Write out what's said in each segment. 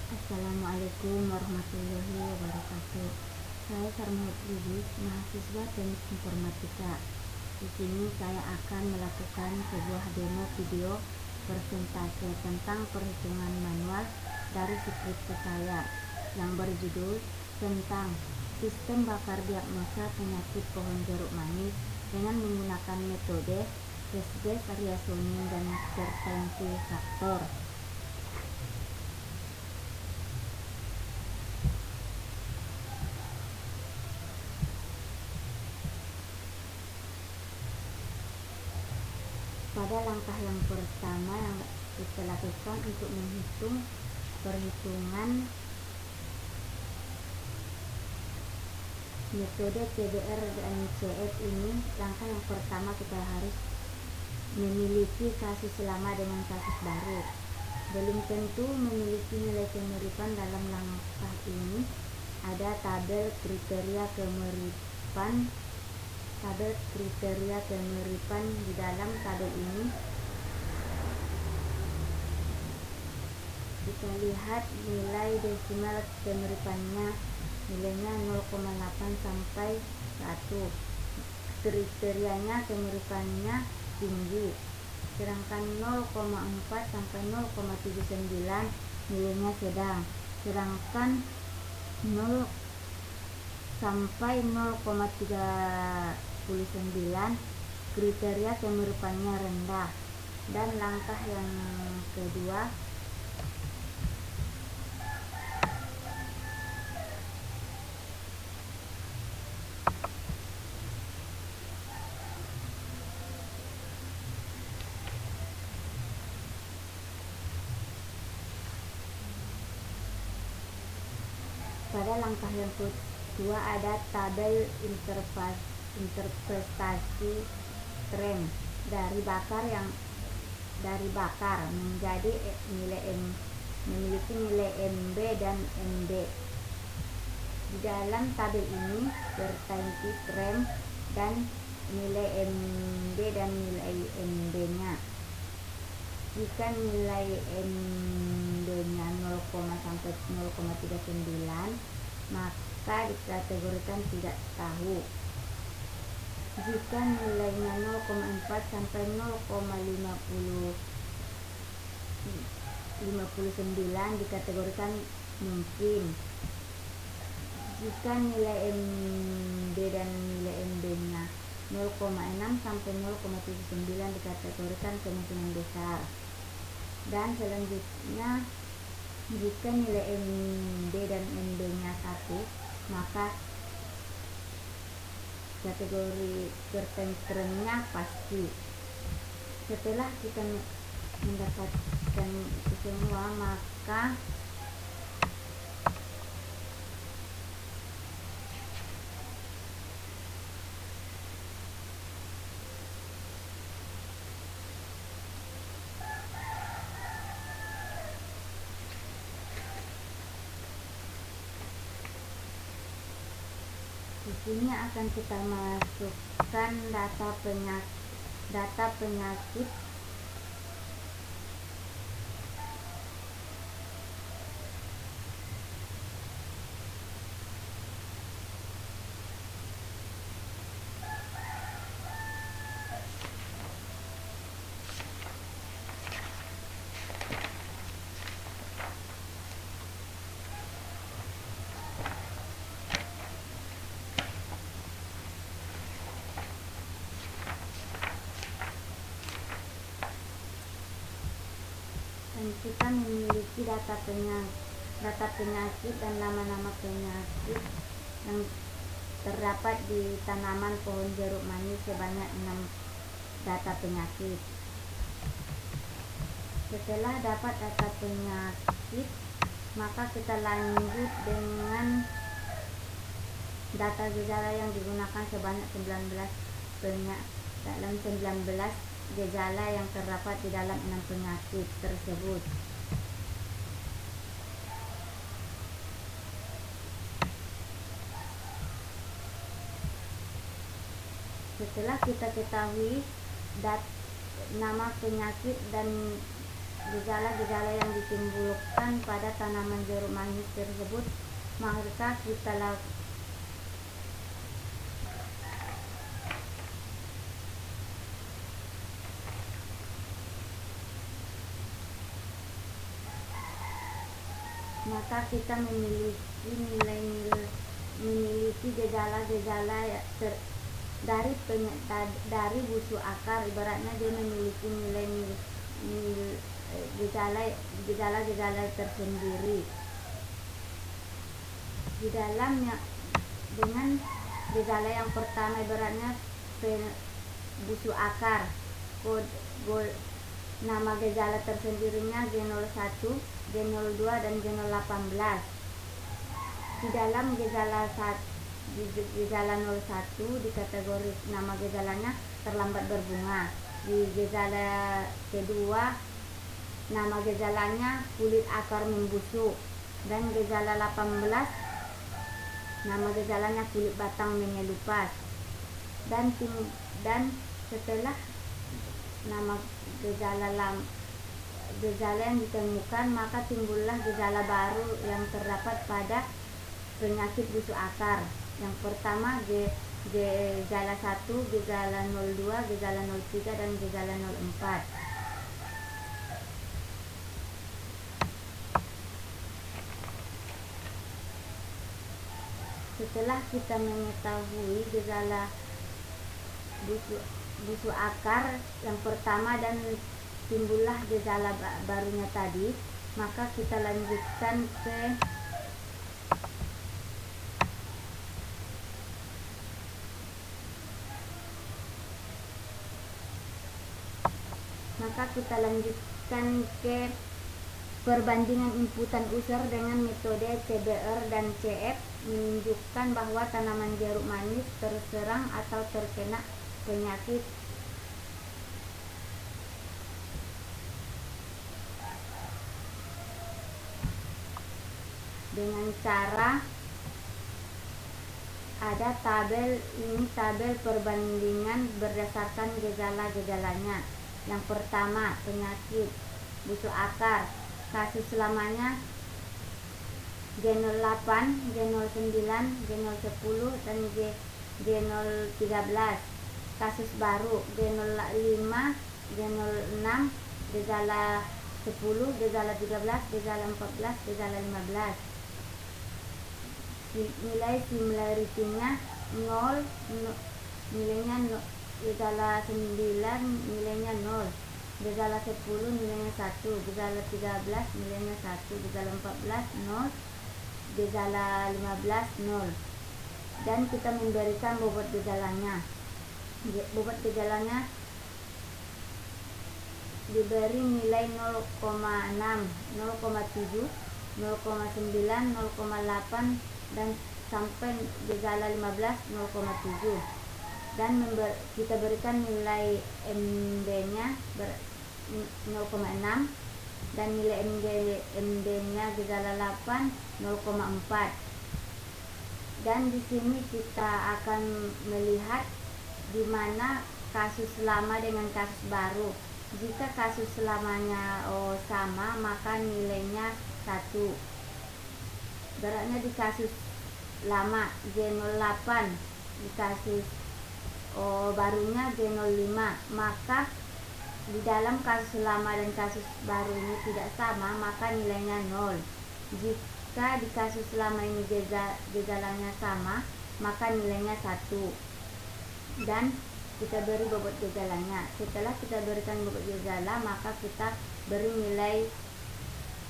Assalamualaikum warahmatullahi wabarakatuh. Saya Sarmahut Lubis, mahasiswa Teknik Informatika. Di sini saya akan melakukan sebuah demo video persentase tentang perhitungan manual dari skripsi saya yang berjudul tentang sistem bakar diagnosa penyakit pohon jeruk manis dengan menggunakan metode case-based reasoning dan certainty factor. Pada langkah yang pertama yang kita lakukan untuk menghitung perhitungan metode CBR dan CF ini, langkah yang pertama kita harus memiliki kasus lama dengan kasus baru. Belum tentu memiliki nilai kemiripan. Dalam langkah ini ada tabel kriteria kemiripan. Di dalam tabel ini kita lihat nilai desimal kemiripannya, nilainya 0,8 sampai 1. Kriterianya kemiripannya tinggi, sedangkan 0,4 sampai 0,79 nilainya sedang, sedangkan 0 sampai 0,39 kriteria kemiripannya rendah. Dan langkah yang kedua, ada tabel interpretasi tren dari bakar menjadi memiliki nilai MB dan MB. Di dalam tabel ini certainty tren dan nilai MB dan nilai MB-nya. Jika nilai MB-nya 0, sampai 0,39, maka dikategorikan tidak tahu. Jika nilainya 0,4 sampai 0,59 dikategorikan mungkin. Jika nilai MB dan nilai MB-nya 0,6 sampai 0,79 dikategorikan kemungkinan besar. Dan selanjutnya, jika nilai MB dan MB-nya 1, maka kategori tertentunya pasti. Setelah kita mendapatkan itu semua, maka di sini akan kita masukkan data penyakit dan kita memiliki data penyakit dan nama-nama penyakit yang terdapat di tanaman pohon jeruk manis sebanyak 6 data penyakit. Setelah dapat data penyakit, maka kita lanjut dengan data gejala yang digunakan sebanyak 19 gejala yang terdapat di dalam 6 penyakit tersebut. Setelah kita ketahui nama penyakit dan gejala-gejala yang ditimbulkan pada tanaman jeruk manis tersebut, maka kita memiliki gejala-gejala dari busuk akar. Ibaratnya dia memiliki gejala-gejala tersendiri di dalamnya. Dengan gejala yang pertama, ibaratnya busuk akar, nama gejala tersendirinya G01, G02 dan G018. Di dalam gejala 01 di kategori nama gejalanya terlambat berbunga. Di gejala kedua nama gejalanya kulit akar membusuk, dan gejala 18 nama gejalanya kulit batang menyelupas. Dan setelah nama gejala yang ditemukan, maka timbullah gejala baru yang terdapat pada penyakit busuk akar. Yang pertama gejala 1, gejala 02, gejala 03 dan gejala 04. Setelah kita mengetahui gejala busuk akar yang pertama dan timbullah gejala barunya tadi, maka kita lanjutkan ke perbandingan inputan user dengan metode CBR dan CF, menunjukkan bahwa tanaman jeruk manis terserang atau terkena penyakit dengan cara ada tabel perbandingan berdasarkan gejala-gejalanya. Yang pertama, penyakit busuk akar, kasus lamanya G08, G09, G010 dan G013. Kasus baru G05, G06, gejala 10, gejala 13, gejala 14, gejala 15. Nilai similarity-nya 0, nilainya 0. Gejala 9 nilainya 0, gejala 10 nilainya 1, gejala 13 nilainya 1, gejala 14 0, gejala 15 0. Dan kita memberikan bobot gejalanya. Bobot gejalanya diberi nilai 0,6, 0,7, 0,9, 0,8 dan sampai gejala 15 0,7. Dan kita berikan nilai MD-nya 0,6 dan nilai MD-nya gejala 8 0,4. Dan di sini kita akan melihat di mana kasus lama dengan kasus baru. Jika kasus lamanya sama, maka nilainya 1. Beratnya di kasus lama G08, di kasus barunya G05, maka di dalam kasus lama dan kasus baru ini tidak sama, maka nilainya 0. Jika di kasus lama ini gejalanya sama, maka nilainya 1. Dan kita beri bobot gejalanya. Setelah kita berikan bobot gejala, maka kita beri nilai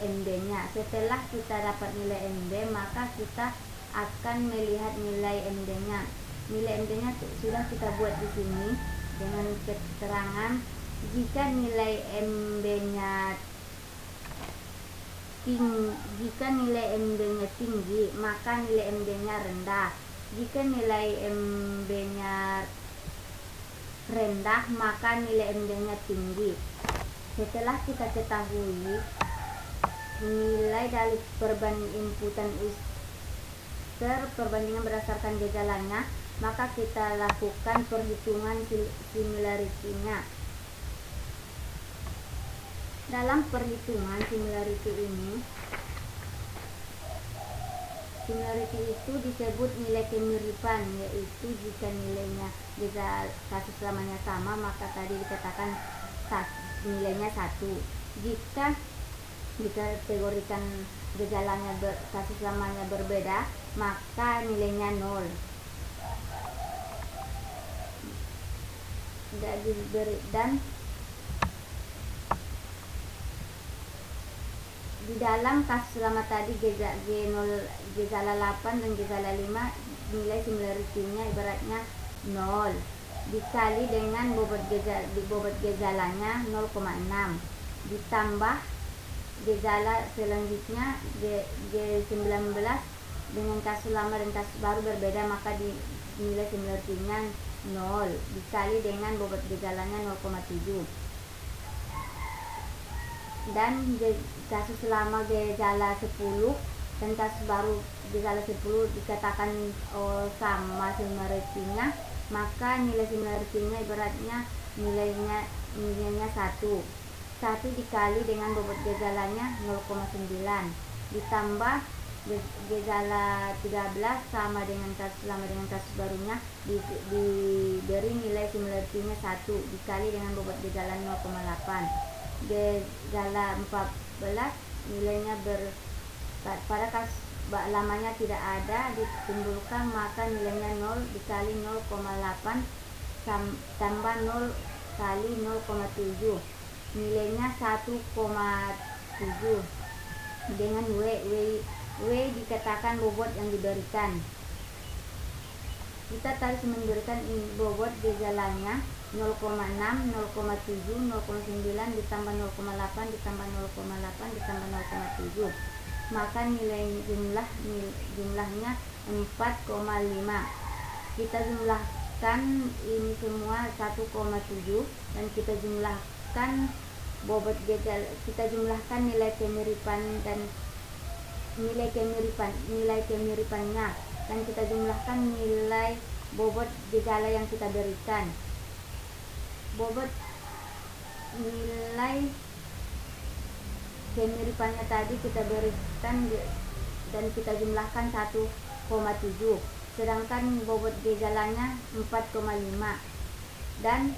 MD-nya. Setelah kita dapat nilai MD, maka kita akan melihat nilai MD-nya. Nilai MD-nya sudah kita buat di sini dengan keterangan jika nilai MD-nya tinggi, maka nilai MD-nya rendah. Jika nilai MD-nya rendah, maka nilai MD-nya tinggi. Setelah kita ketahui nilai dari inputan user, perbandingan berdasarkan gejalanya, maka kita lakukan perhitungan similarity-nya. Dalam perhitungan similarity ini, similarity itu disebut nilai kemiripan, yaitu jika nilainya kasus lamanya sama, maka tadi dikatakan nilainya 1. Jika dikategorikan gejalanya kasus lamanya berbeda, maka nilainya 0. Dan di dalam kasus lama tadi gejala 8 dan gejala 5, nilai similarity-nya ibaratnya 0 dikali dengan bobot gejalanya 0,6 ditambah gejala selanjutnya G19 dengan kasus lama dan kasus baru berbeda, maka nilai similarity-nya 0 dikali dengan bobot gejalanya 0,7. Dan kasus lama gejala 10 dan kasus baru gejala 10 dikatakan sama similarity-nya, maka nilai similarity-nya ibaratnya nilainya 1 dikali dengan bobot gejalanya 0,9 ditambah gejala 13 sama dengan kasus lama dengan kasus barunya diberi nilai similarity-nya 1 dikali dengan bobot gejala 0,8. Gejala 14 nilainya pada kasus lamanya tidak ada ditimbulkan, maka nilainya 0 dikali 0,8 tambah 0 kali 0,7 nilainya 1,7 dengan W dikatakan bobot yang diberikan. Kita harus memberikan bobot gejalanya 0,6, 0,7, 0,9 ditambah 0,8 ditambah 0,8 ditambah 0,7, maka jumlahnya 4,5. Kita jumlahkan ini semua 1,7 dan kita jumlahkan bobot gejala, kita jumlahkan nilai kemiripannya dan kita jumlahkan nilai bobot gejala yang kita berikan. Bobot nilai kemiripannya tadi kita berikan dan kita jumlahkan 1,7, sedangkan bobot gejalanya 4,5 dan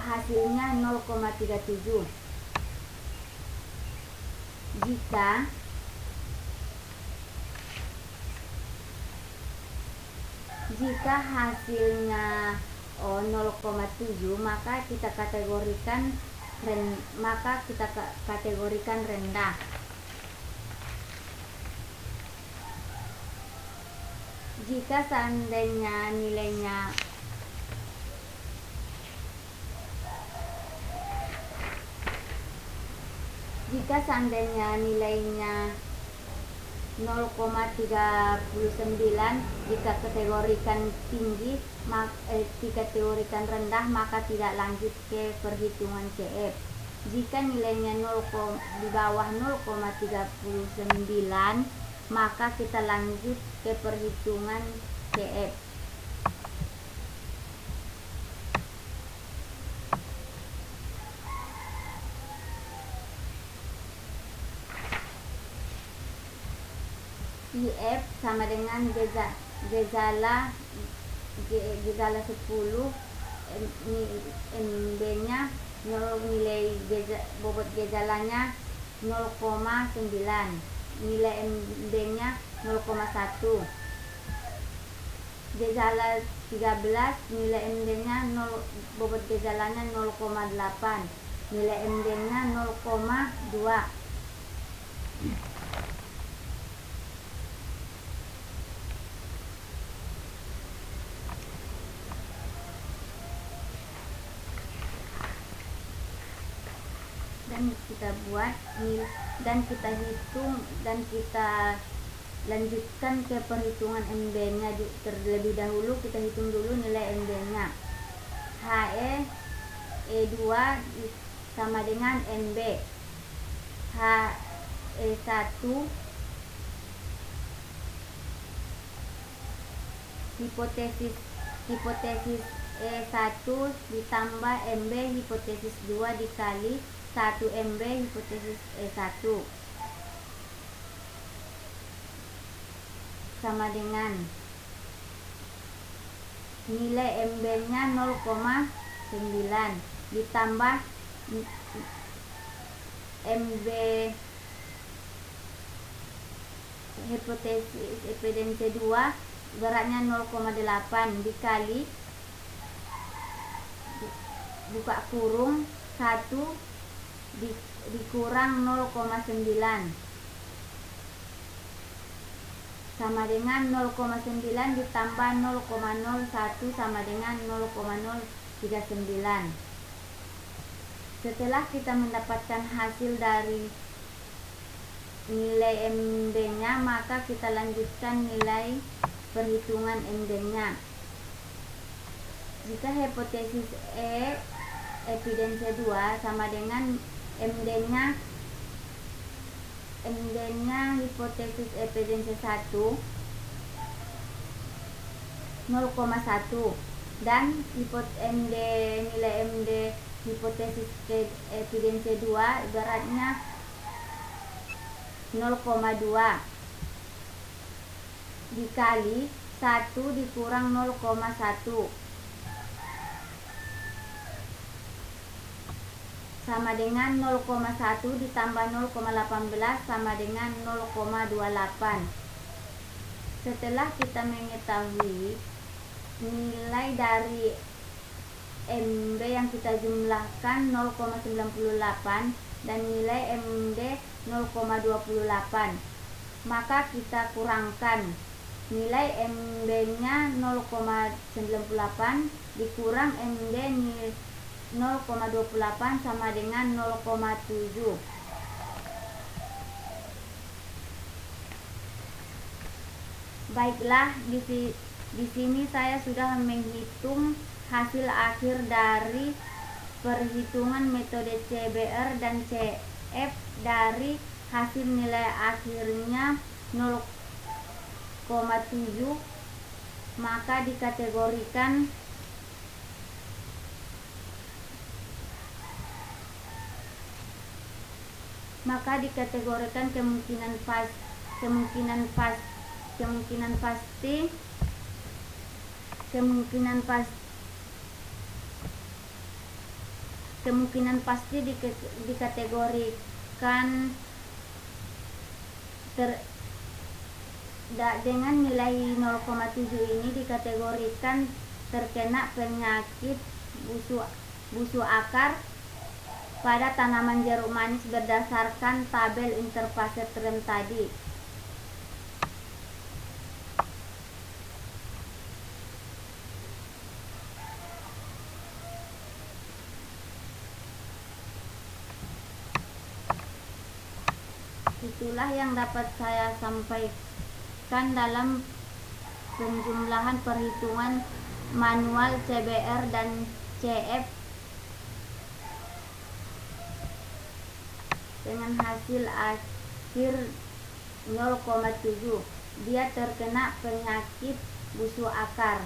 hasilnya 0,37. Jika hasilnya 0,7, maka kita kategorikan rendah. Jika seandainya nilainya Jika seandainya nilainya 0,39 jika kategorikan tinggi, dikategorikan rendah, maka tidak lanjut ke perhitungan CF. Jika nilainya di bawah 0,39, maka kita lanjut ke perhitungan CF. IF sama dengan gejala 10, MB nya nilai bobot gejalanya 0,9, nilai MB nya 0,1. Gejala 13 nilai MB nya bobot gejalanya 0,8, nilai MB nya 0,2. Dan kita buat dan kita hitung dan kita lanjutkan ke perhitungan MB nya terlebih dahulu. Kita hitung dulu nilai MB nya. HE E2 sama dengan MB. HE1 hipotesis E1 ditambah MB hipotesis 2 dikali 1 MB hipotesis E1 sama dengan nilai MB nya 0,9 ditambah MB hipotesis evidensi 2 beratnya 0,8 dikali buka kurung 1 dikurang 0,9 sama dengan 0,9 ditambah 0,01 sama dengan 0,039. Setelah kita mendapatkan hasil dari nilai MB nya, maka kita lanjutkan nilai perhitungan MB nya. Jika hipotesis E evidensi 2 sama dengan MD nya hipotesis evidensi 1 0,1 dan nilai MD hipotesis evidensi 2 beratnya 0,2 dikali 1 dikurang 0,1 sama dengan 0,1 ditambah 0,18 sama dengan 0,28. Setelah kita mengetahui nilai dari MB yang kita jumlahkan 0,98 dan nilai MD 0,28, maka kita kurangkan nilai MB nya 0,98 dikurang MD 0,28 sama dengan 0,7. Baiklah, di sini saya sudah menghitung hasil akhir dari perhitungan metode CBR dan CF dari hasil nilai akhirnya 0,7, maka dikategorikan kemungkinan pasti dikategorikan dengan nilai 0,7 ini dikategorikan terkena penyakit busuk akar pada tanaman jeruk manis berdasarkan tabel interfase tren tadi. Itulah yang dapat saya sampaikan dalam penjumlahan perhitungan manual CBR dan CF dengan hasil akhir 0,7. Dia terkena penyakit busuk akar.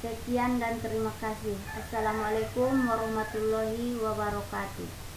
Sekian dan terima kasih. Assalamualaikum warahmatullahi wabarakatuh.